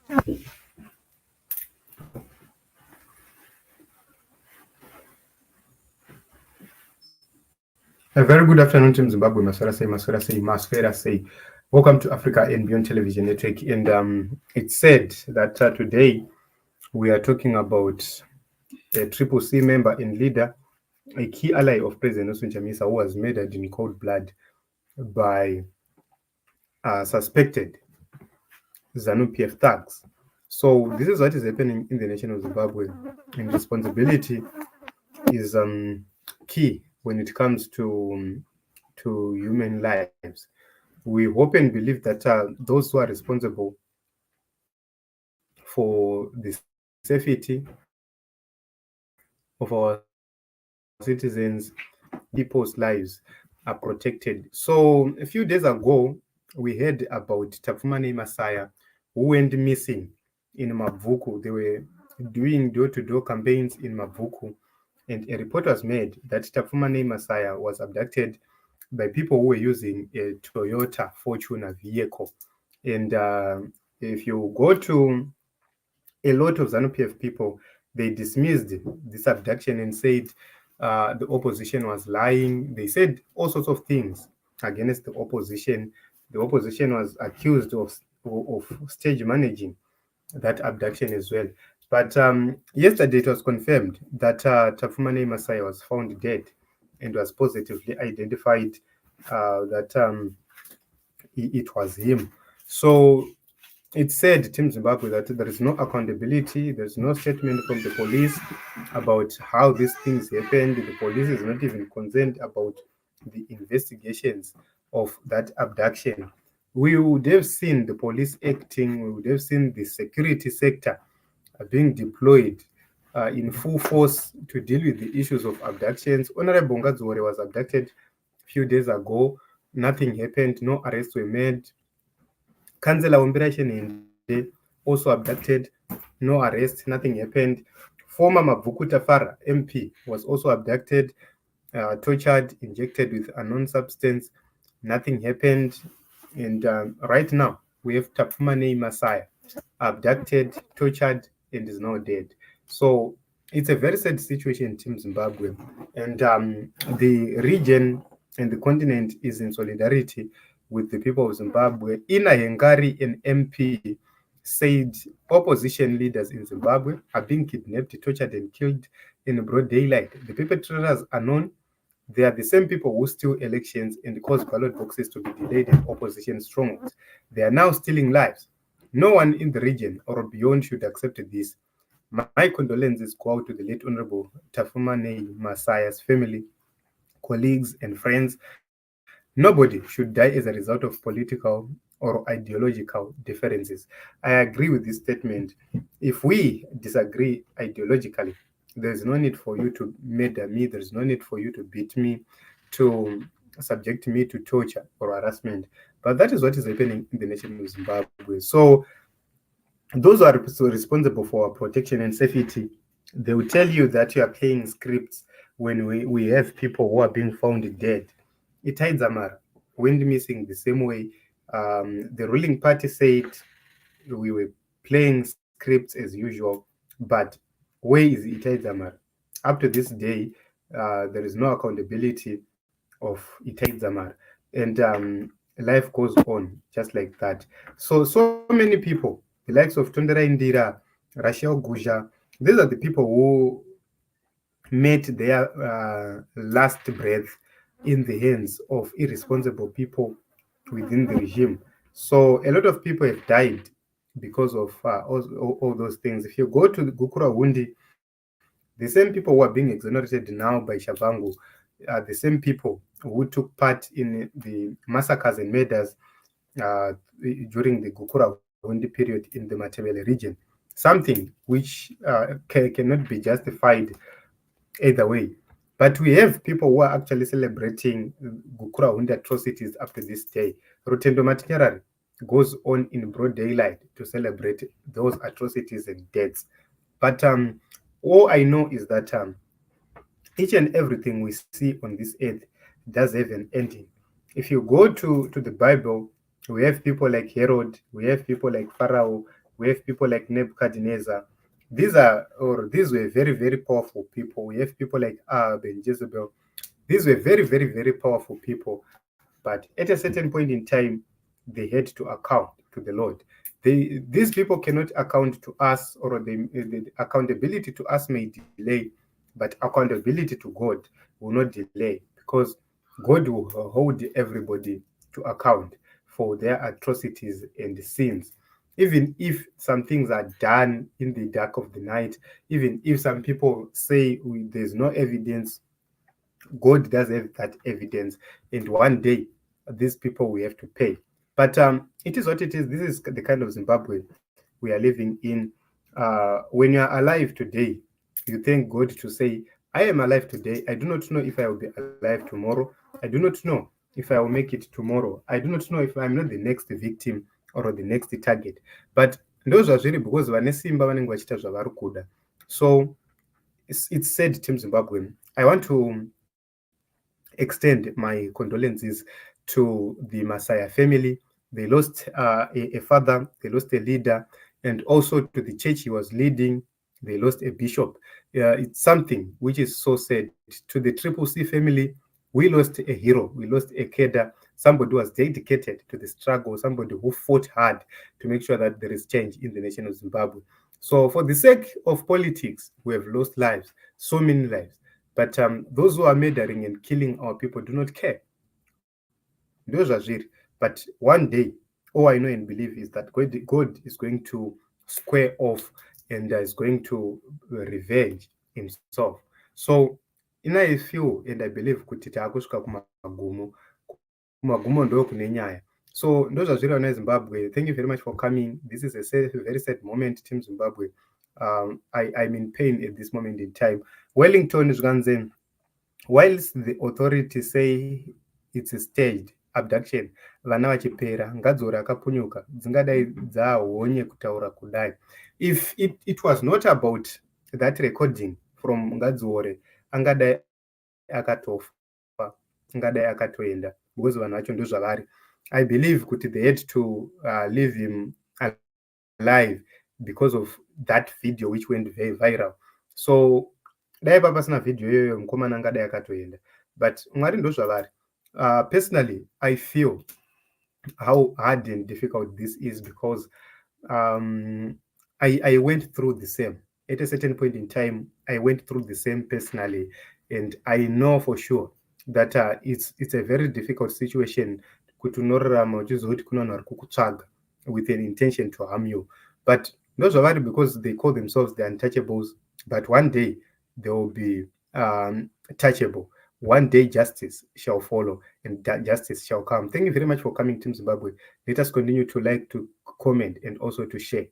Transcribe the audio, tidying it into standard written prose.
A very good afternoon, Team Zimbabwe. Masfera say. Welcome to Africa and Beyond Television Network. And it's said that today we are talking about a Triple C member and leader, a key ally of President Chamisa, who was murdered in cold blood by suspected ZANU-PF thugs. So this is what is happening in the nation of Zimbabwe, and responsibility is key when it comes to human lives. We hope and believe that those who are responsible for the safety of our citizens, people's lives, are protected. So a few days ago, we heard about Tafumane Masaya, who went missing in Mavuku. They were doing door-to-door campaigns in Mavuku, and a report was made that Tafumane Masaya was abducted by people who were using a Toyota Fortuner vehicle. And if you go to a lot of ZANU-PF people, they dismissed this abduction and said the opposition was lying. They said all sorts of things against the opposition. The opposition was accused of stage managing that abduction as well. But yesterday it was confirmed that Tafumane Masaya was found dead and was positively identified that it was him. So it said, Team Zimbabwe, that there is no accountability, there's no statement from the police about how these things happened. The police is not even concerned about the investigations of that abduction. We would have seen the police acting, we would have seen the security sector being deployed in full force to deal with the issues of abductions. Honorable Ngadzore was abducted a few days ago. Nothing happened, no arrests were made. Councillor Ombirashen also abducted, no arrest, nothing happened. Former Mavuku Tafara MP was also abducted, tortured, injected with unknown substance, nothing happened. And right now, we have Tafumane Masaya, abducted, tortured, and is now dead. So it's a very sad situation in Team Zimbabwe. And the region and the continent is in solidarity with the people of Zimbabwe. Ina Hengari, an MP, said opposition leaders in Zimbabwe are being kidnapped, tortured, and killed in broad daylight. The perpetrators are known. They are the same people who steal elections and cause ballot boxes to be delayed in opposition strongholds. They are now stealing lives. No one in the region or beyond should accept this. My condolences go out to the late Honorable Tafumane Masaya's family, colleagues, and friends. Nobody should die as a result of political or ideological differences. I agree with this statement. If we disagree ideologically, there's no need for you to murder me, there's no need for you to beat me, to subject me to torture or harassment. But that is what is happening in the nation of Zimbabwe. So those who are responsible for our protection and safety, they will tell you that you are playing scripts when we have people who are being found dead. Itai Dzamara went missing the same way. The ruling party said we were playing scripts as usual, but where is Itai Dzamara? Up to this day, there is no accountability of Itai Dzamara. And life goes on just like that. So many people, the likes of Tondera Indira, Rachel Guja, these are the people who met their last breath in the hands of irresponsible people within the regime. So a lot of people have died because of all those things. If you go to the Gukura Wundi, the same people who are being exonerated now by Shavangu are the same people who took part in the massacres and murders uh, during the Gukura Wundi period in the Matabele region. Something which cannot be justified either way. But we have people who are actually celebrating Gukura Wundi atrocities up to this day. Rutendo Matinyarari goes on in broad daylight to celebrate those atrocities and deaths. But all I know is that each and everything we see on this earth does have an ending. If you go to the Bible, we have people like Herod, we have people like Pharaoh, We have people like Nebuchadnezzar. These were very, very powerful people. We have people like Ahab and Jezebel. These were very, very, very powerful people. But at a certain point in time, they had to account to the Lord. These people cannot account to us, or the accountability to us may delay, but accountability to God will not delay, because God will hold everybody to account for their atrocities and sins. Even if some things are done in the dark of the night, even if some people say there's no evidence, God does have that evidence, and one day these people will have to pay. But it is what it is. This is the kind of Zimbabwe we are living in. When you are alive today, you thank God to say, I am alive today. I do not know if I will be alive tomorrow. I do not know if I will make it tomorrow. I do not know if I'm not the next victim or the next target. But those are really because vane simba vanenge vachita zvavari kuda. So it's said, Team Zimbabwe, I want to extend my condolences to the Masaya family. They lost a father, they lost a leader, and also to the church he was leading, they lost a bishop. It's something which is so sad. To the Triple C family, we lost a hero, we lost a cadre, somebody who was dedicated to the struggle, somebody who fought hard to make sure that there is change in the nation of Zimbabwe. So, for the sake of politics, we have lost lives, so many lives. But those who are murdering and killing our people do not care. Those are real. But one day, all I know and believe is that God is going to square off, and is going to revenge himself. So, in I feel and I believe kuti taakusvika kumagumo ndo kune nyaya. So ndozvazviri vana veZimbabwe. Thank you very much for coming. This is very sad moment, Team Zimbabwe. I'm in pain at this moment in time. Wellington zvikanzi, whilst the authorities say it's a staged abduction, vana vachipera, ngadzoro akapunyuka, dzingadai dzaahonye kutaura kudai. If it was not about that recording from Ngadzore, angadai akatofa, angadai akatoenda, because vanhu vacho ndozvavari. I believe kuti they had to leave him alive because of that video which went very viral. So dai papasina video iyoyo mukomana angadai akatoenda, but mwari ndozvavari. Personally, I feel how hard and difficult this is, because I went through the same. At a certain point in time, I went through the same personally, and I know for sure that it's a very difficult situation kuti unorarama uchizoti kuna vanhu vari kukutsvaga with an intention to harm you. But ndozvavari, because they call themselves the untouchables, but one day they will be touchable. One day justice shall follow, and that justice shall come. Thank you very much for coming, Team Zimbabwe. Let us continue to like, to comment, and also to share.